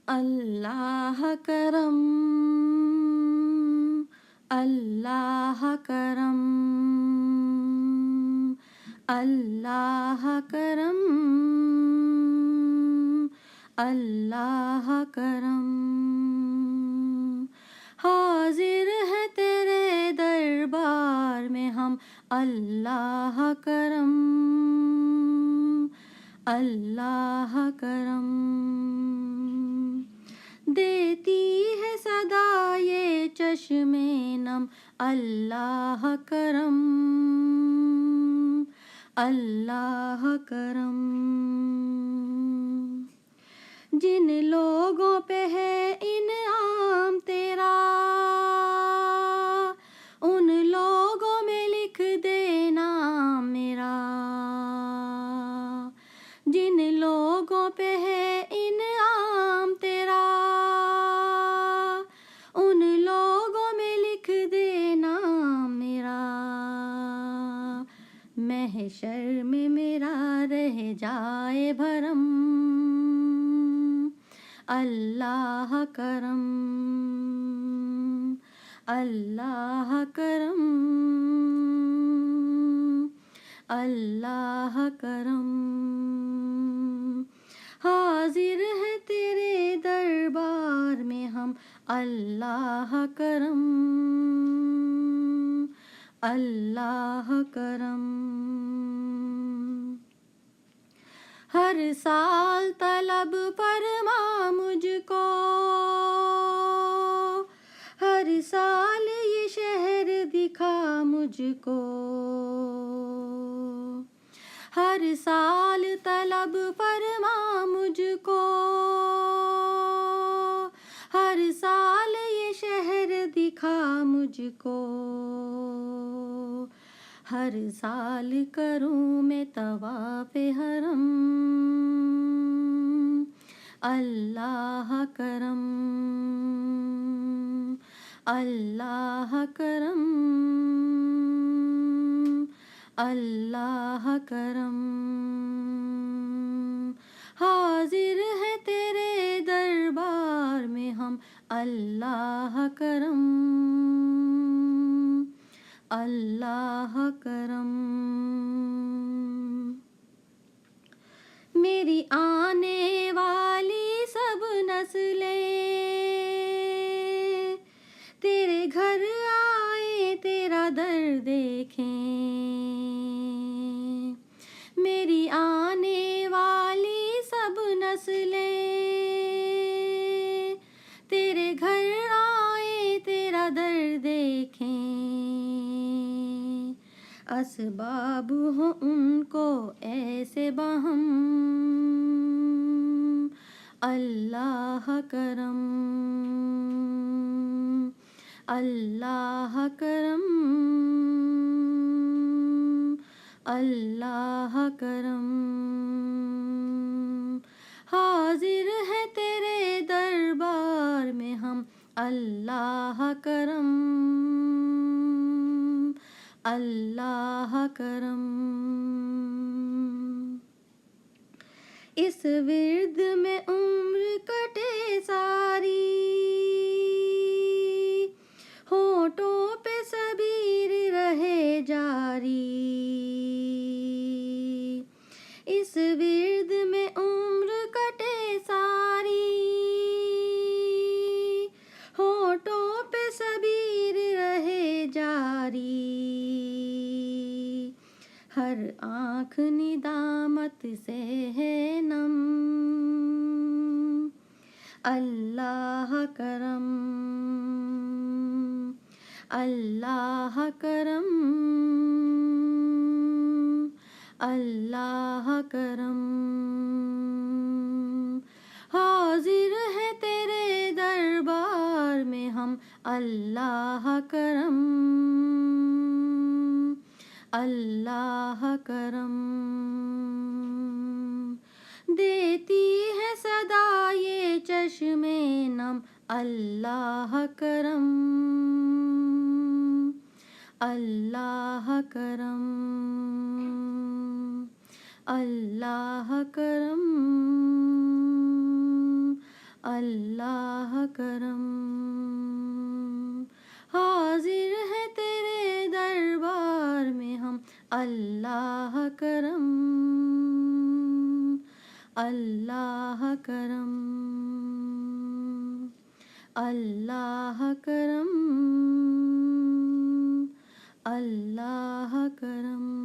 اللہ کرم، اللہ کرم، اللہ کرم، اللہ کرم، حاضر ہے تیرے دربار میں ہم، اللہ کرم، اللہ کرم، دیتی ہے صدا یہ چشم نم، اللہ کرم، اللہ کرم، جن لوگوں پہ ہے انعام تیرا ان لوگوں میں لکھ دینا میرا، جن لوگوں پہ ہے انعام تیرا ان لوگوں میں لکھ دینا میرا، محشر میں میرا رہ جائے بھرم، اللہ کرم، اللہ کرم، اللہ کرم، حاضر ہے تیرے دربار میں ہم، اللہ کرم، اللہ کرم، ہر سال طلب فرما مجھ کو، ہر سال یہ شہر دکھا مجھ کو، ہر سال طلب فرما مجھ کو، ہر سال یہ شہر دکھا مجھ کو، ہر سال کروں میں طواف حرم، اللہ کرم، اللہ کرم، اللہ کرم، حاضر ہے تیرے دربار میں ہم، اللہ کرم، اللہ کرم، میری آنے والی سب نسلیں تیرے گھر آئے تیرا در دیکھیں، میری آنے والی سب نسلیں تیرے گھر آئے تیرا در دیکھیں، اسباب ہوں ان کو ایسے بہم، اللہ کرم، اللہ کرم، اللہ کرم، حاضر ہے تیرے دربار میں ہم، اللہ کرم، اللہ کرم، اس ورد میں عمر کٹے ساری، ہونٹوں پہ صبیر رہے جاری، اس ورد میں عمر کٹے ساری، ہونٹوں پہ صبیر رہے جاری، ہر آنکھ ندامت سے ہے نم، اللہ کرم، اللہ کرم، اللہ کرم، حاضر ہے تیرے دربار میں ہم، اللہ کرم، اللہ کرم، دیتی ہے صدا یہ چشم نم، اللہ کرم، اللہ کرم، اللہ کرم، اللہ کرم، حاضر ہے تیرے دربار میں ہم، اللہ کرم، اللہ کرم، اللہ کرم، اللہ کرم۔